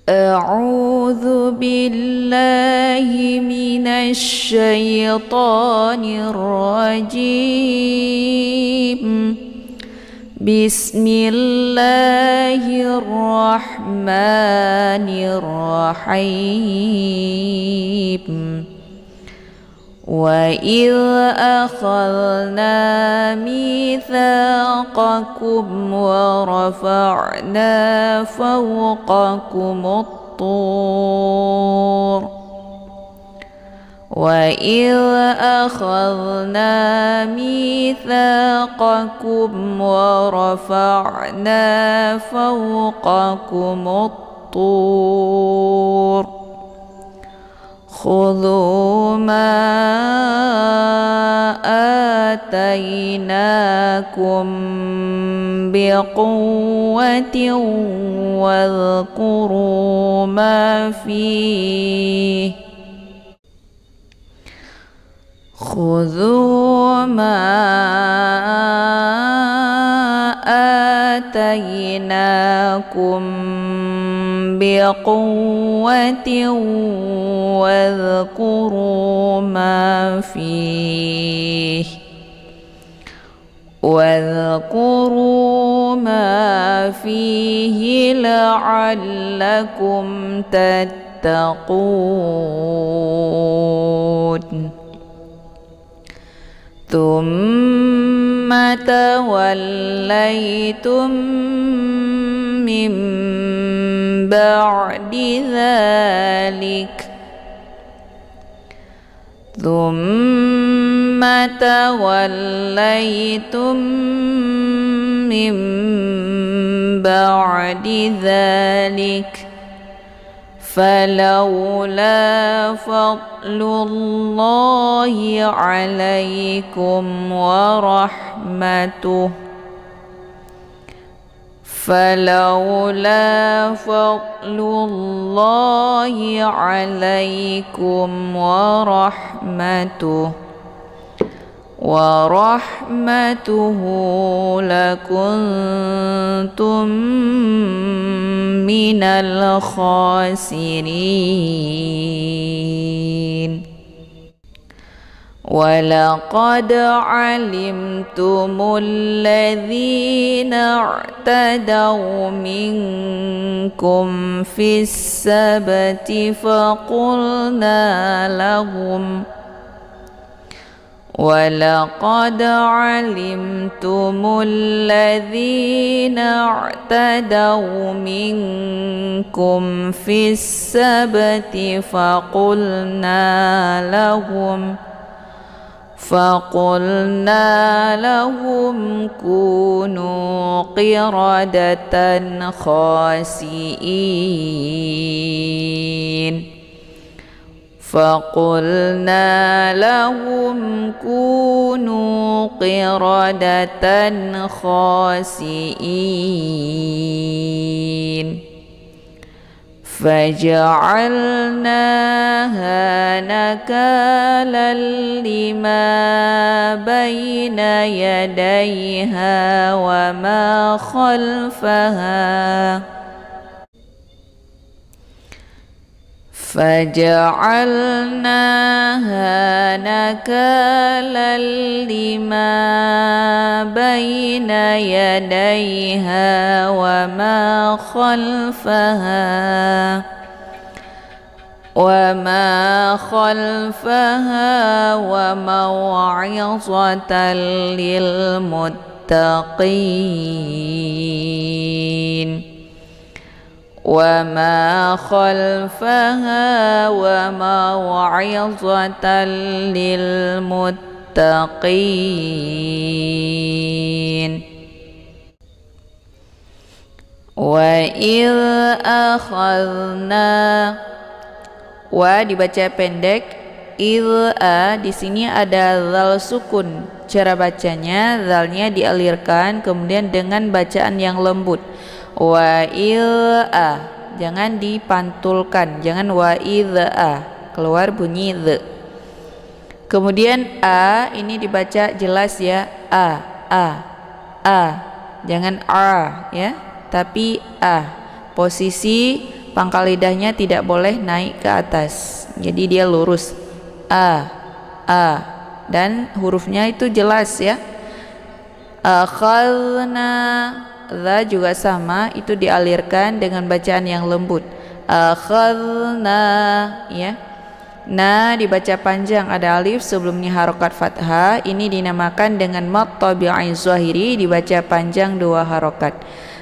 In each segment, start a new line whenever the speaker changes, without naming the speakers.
أعوذ بالله من الشيطان الرجيم. بسم الله الرحمن الرحيم. وإذ أخذنا ميثاقكم ورفعنا فوقكم الطور وإذ أخذنا ميثاقكم ورفعنا فوقكم الطور خذوا ما آتيناكم بقوة واذكروا ما فيه خذوا ما آتيناكم بقوة واذكروا ما فيه لعلكم تتقون. ثم توليتم من بعد ذلك فلولا فضل الله عليكم ورحمته لكنتم من الخاسرين. ولقد علمتم الذين اعتدوا منكم في السبت فقلنا لهم كونوا قردة خاسئين فجعلناها نكالا لما بين يديها وما خلفها وموعظة للمتقين وَإِذْ أَخَذْنَا wa dibaca pendek, a di sini ada zal sukun. Cara bacanya zalnya dialirkan kemudian dengan bacaan yang lembut. Wa a jangan dipantulkan, jangan wa a keluar bunyi the. Kemudian a ini dibaca jelas ya, a jangan a ya, tapi a. Posisi pangkal lidahnya tidak boleh naik ke atas. Jadi dia lurus. A. Dan hurufnya itu jelas ya. Akhadna, za juga sama, itu dialirkan dengan bacaan yang lembut. Akhadna ya. Na dibaca panjang, ada alif sebelumnya harokat fathah. Ini dinamakan dengan mad tabi'i zahiri, dibaca panjang 2 harokat.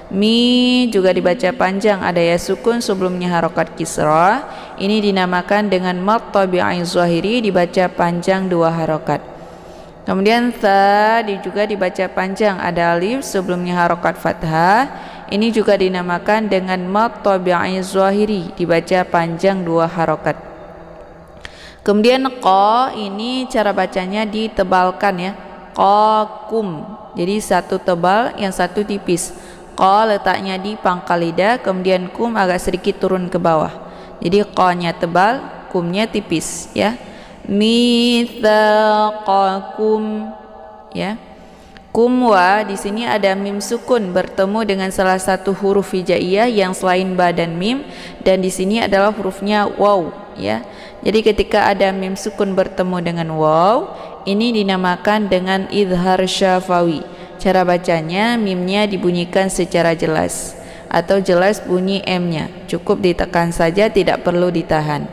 Mi juga dibaca panjang, ada ya sukun sebelumnya harokat kisra. Ini dinamakan dengan mad tabi'i zahiri, dibaca panjang 2 harokat. Kemudian tha juga dibaca panjang, ada alif sebelumnya harokat fathah. Ini juga dinamakan dengan mad tabi'i zahiri, dibaca panjang 2 harokat. Kemudian qa, ini cara bacanya ditebalkan ya. Qakum. Jadi satu tebal, yang satu tipis. Qa letaknya di pangkal lidah, kemudian kum agak sedikit turun ke bawah. Jadi qa-nya tebal, kumnya tipis ya. Mitsaqakum ya. Kumwa di sini ada mim sukun bertemu dengan salah satu huruf hijaiyah yang selain ba dan mim, dan di sini adalah hurufnya waw ya. Jadi ketika ada mim sukun bertemu dengan waw, ini dinamakan dengan idhar syafawi. Cara bacanya mimnya dibunyikan secara jelas atau jelas bunyi m-nya, cukup ditekan saja, tidak perlu ditahan.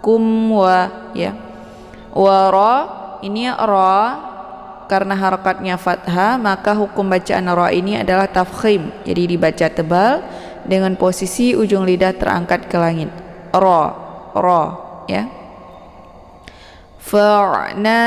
Kumwa ya. Wara, ini ra karena harakatnya fathah, maka hukum bacaan ra ini adalah tafkhim, jadi dibaca tebal dengan posisi ujung lidah terangkat ke langit. Ra ya. Fa'na,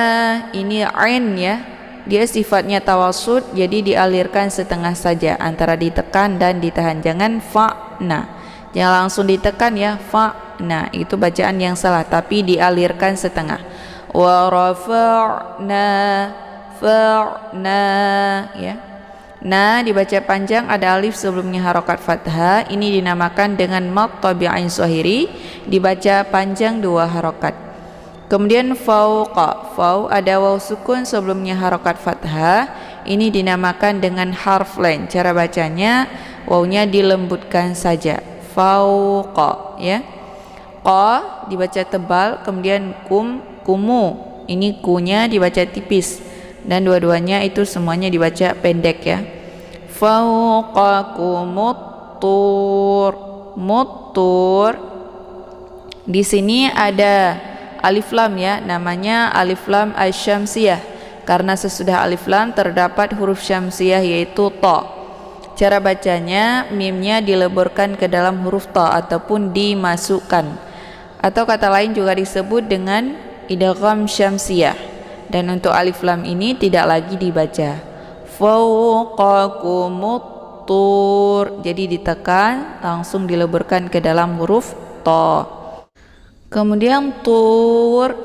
ini ain ya, dia sifatnya tawasud, jadi dialirkan setengah saja antara ditekan dan ditahan, jangan fa'na, jangan langsung ditekan ya. Fa'na itu bacaan yang salah, tapi dialirkan setengah. Wa fa'na ya. Na dibaca panjang, ada alif sebelumnya harokat fathah. Ini dinamakan dengan mad tabi'i zahiri, dibaca panjang 2 harokat. Kemudian fauqa, ada waw sukun sebelumnya harokat fathah. Ini dinamakan dengan harf len. Cara bacanya wawnya dilembutkan saja. Fauqa ya. Qa dibaca tebal, kemudian kumu, ini kunya dibaca tipis, dan dua-duanya itu semuanya dibaca pendek ya. Fauqakumut tur. Di sini ada alif lam ya, namanya alif lam asy-syamsiyah, karena sesudah alif lam terdapat huruf syamsiyah yaitu ta. Cara bacanya mimnya dileburkan ke dalam huruf ta ataupun dimasukkan, atau kata lain juga disebut dengan idgham syamsiyah. Dan untuk alif lam ini tidak lagi dibaca. Fauqakumut tur, jadi ditekan langsung dileburkan ke dalam huruf ta. Kemudian tur,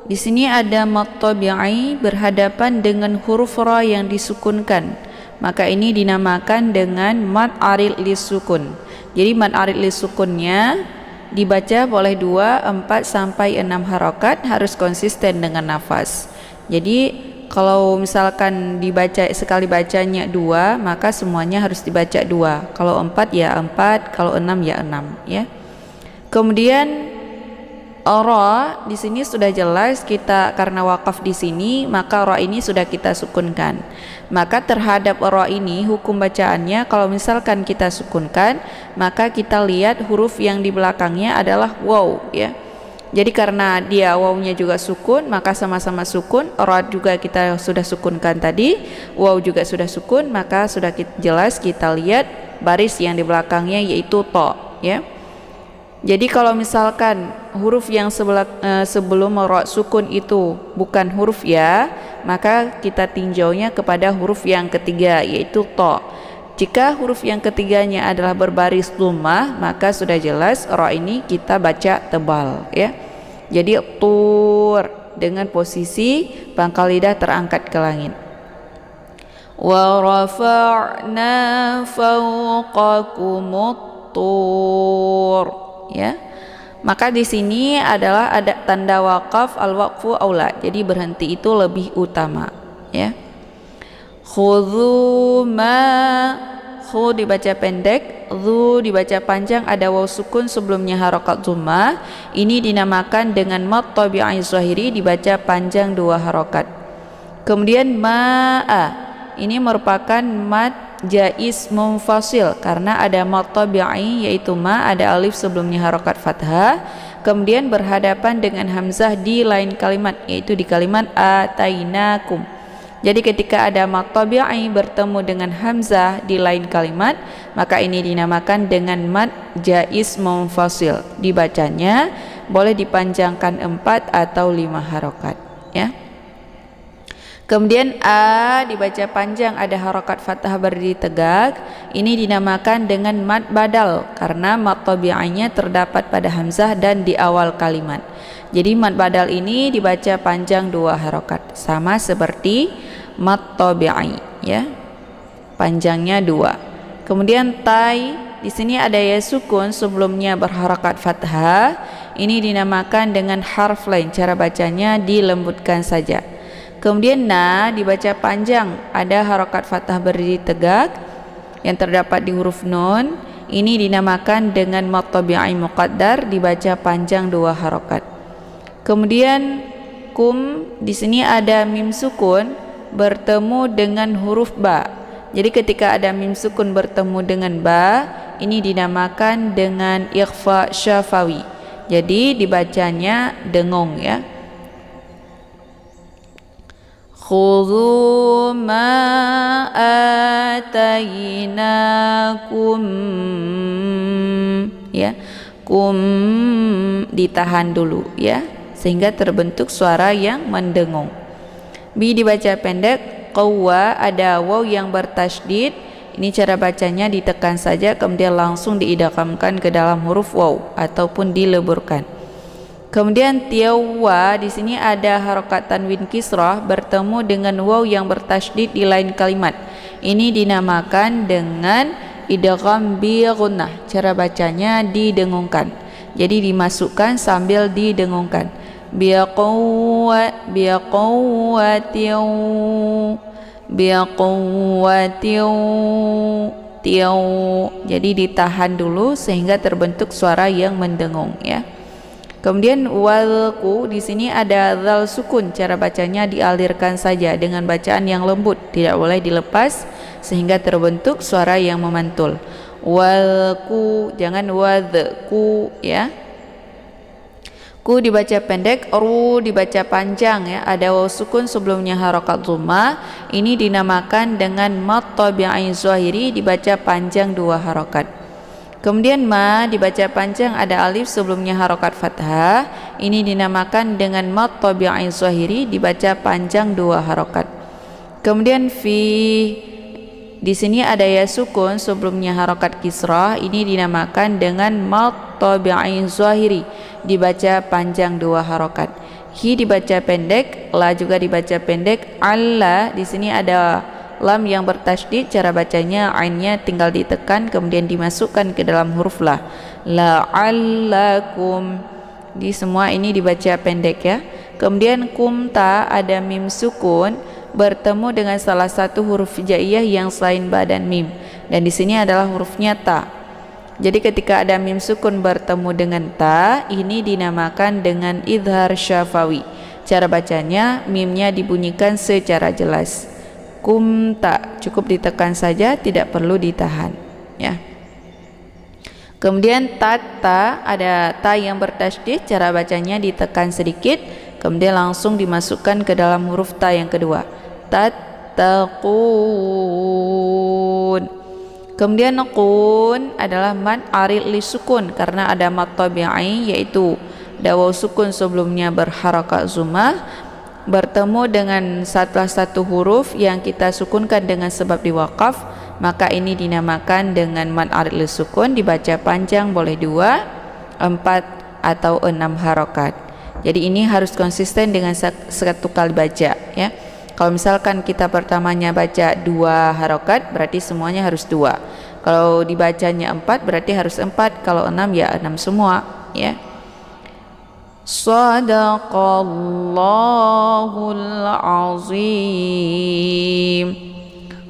di sini ada mad tabi'i berhadapan dengan huruf ra yang disukunkan, maka ini dinamakan dengan mad arid lisukun. Jadi mad arid lisukunnya dibaca boleh 2, 4 sampai 6 harokat, harus konsisten dengan nafas. Jadi kalau misalkan dibaca sekali bacanya 2, maka semuanya harus dibaca 2. Kalau 4 ya 4, kalau 6 ya 6 ya. Kemudian ra di sini sudah jelas kita, karena wakaf di sini maka ra ini sudah kita sukunkan. Maka terhadap ra ini hukum bacaannya, kalau misalkan kita sukunkan, maka kita lihat huruf yang di belakangnya adalah waw ya. Jadi karena dia wawnya juga sukun, maka sama-sama sukun. Ra juga kita sudah sukunkan tadi, waw juga sudah sukun, maka sudah jelas kita lihat baris yang di belakangnya yaitu ta ya. Jadi kalau misalkan huruf yang sebelum ra sukun itu bukan huruf ya, maka kita tinjaunya kepada huruf yang ketiga yaitu ta. Jika huruf yang ketiganya adalah berbaris dhammah, maka sudah jelas ra ini kita baca tebal ya. Jadi tur dengan posisi pangkal lidah terangkat ke langit. Wa rafa'na fawqakumut tur ya. Maka di sini adalah ada tanda wakaf, al-waqfu aula, jadi berhenti itu lebih utama ya. Khudhu khu dibaca pendek, dzu dibaca panjang, ada waw sukun sebelumnya harokat dhammah. Ini dinamakan dengan mad tabi'i zahiri, dibaca panjang 2 harokat. Kemudian ma'a, ini merupakan mad jaiz munfasil karena ada mad tabi'i yaitu ma, ada alif sebelumnya harokat fathah, kemudian berhadapan dengan hamzah di lain kalimat, yaitu di kalimat atainakum. Jadi ketika ada mad tabi'i bertemu dengan hamzah di lain kalimat, maka ini dinamakan dengan mad jaiz munfasil. Dibacanya boleh dipanjangkan 4 atau 5 harokat, ya. Kemudian a dibaca panjang, ada harokat fathah berdiri tegak. Ini dinamakan dengan mad badal karena mad tabi'inya terdapat pada hamzah dan di awal kalimat. Jadi mad badal ini dibaca panjang 2 harokat, sama seperti mad tabi'i, ya. Panjangnya 2. Kemudian tai, di sini ada ya sukun sebelumnya berharokat fathah. Ini dinamakan dengan harf lain, cara bacanya dilembutkan saja. Kemudian na dibaca panjang, ada harokat fathah berdiri tegak yang terdapat di huruf nun. Ini dinamakan dengan mad tabi'i muqaddar, dibaca panjang 2 harokat. Kemudian kum, di sini ada mim sukun bertemu dengan huruf ba. Jadi ketika ada mim sukun bertemu dengan ba, ini dinamakan dengan ikhfa syafawi. Jadi dibacanya dengung, ya. Khudhu ma atainakum, ya. Kum ditahan dulu, ya, sehingga terbentuk suara yang mendengung. Bi dibaca pendek, qawwa ada waw yang bertasydid. Ini cara bacanya ditekan saja kemudian langsung diidghamkan ke dalam huruf waw ataupun dileburkan. Kemudian tiawa, di sini ada harokat tanwin kisrah bertemu dengan waw yang bertasydid di lain kalimat. Ini dinamakan dengan idgham bi gunnah. Cara bacanya didengungkan. Jadi dimasukkan sambil didengungkan. Jadi ditahan dulu sehingga terbentuk suara yang mendengung, ya. Kemudian walku, di sini ada zal sukun, cara bacanya dialirkan saja dengan bacaan yang lembut, tidak boleh dilepas sehingga terbentuk suara yang memantul. Walku, jangan wadku, ya. Ku dibaca pendek, ru dibaca panjang, ya. Ada waw sukun sebelumnya harokat dhammah. Ini dinamakan dengan mad tabi'i zahiri, dibaca panjang 2 harokat. Kemudian ma dibaca panjang, ada alif sebelumnya harokat fathah. Ini dinamakan dengan mad tabi'i zahiri, dibaca panjang 2 harokat. Kemudian fi, di sini ada ya sukun sebelumnya harokat kisrah. Ini dinamakan dengan mad tabi'i zahiri, dibaca panjang 2 harokat. Hi dibaca pendek, la juga dibaca pendek. Alla, di sini ada lam yang bertasydid, cara bacanya ainnya tinggal ditekan kemudian dimasukkan ke dalam huruf la. La'allakum, di semua ini dibaca pendek, ya. Kemudian kumta, ada mim sukun bertemu dengan salah satu huruf hijaiyah yang selain ba dan mim, dan di sini adalah hurufnya ta. Jadi ketika ada mim sukun bertemu dengan ta, ini dinamakan dengan idhar syafawi. Cara bacanya mimnya dibunyikan secara jelas. Kumta, cukup ditekan saja, tidak perlu ditahan, ya. Kemudian tata, ada ta yang bertasydid, cara bacanya ditekan sedikit kemudian langsung dimasukkan ke dalam huruf ta yang kedua. Tattaqun. Kemudian qun adalah mad arid li sukun karena ada mad tabi'i yaitu waw sukun sebelumnya berharakat dhammah bertemu dengan salah satu huruf yang kita sukunkan dengan sebab diwaqaf, maka ini dinamakan dengan mad arid li sukun, dibaca panjang boleh 2, 4 atau 6 harokat. Jadi ini harus konsisten dengan satu kali baca, ya. Kalau misalkan kita pertamanya baca 2 harokat, berarti semuanya harus 2. Kalau dibacanya 4, berarti harus 4. Kalau 6, ya 6 semua, ya. Shadaqallahul azim.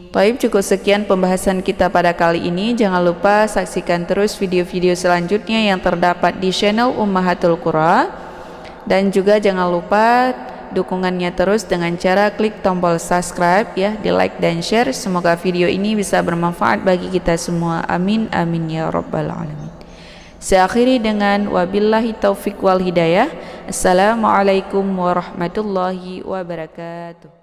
Baik, cukup sekian pembahasan kita pada kali ini. Jangan lupa saksikan terus video-video selanjutnya yang terdapat di channel Ummahatul Qura. Dan juga jangan lupa dukungannya terus dengan cara klik tombol subscribe ya, di like dan share. Semoga video ini bisa bermanfaat bagi kita semua. Amin amin ya rabbal alamin. Saya akhiri dengan wabillahi taufik wal hidayah. Assalamualaikum warahmatullahi wabarakatuh.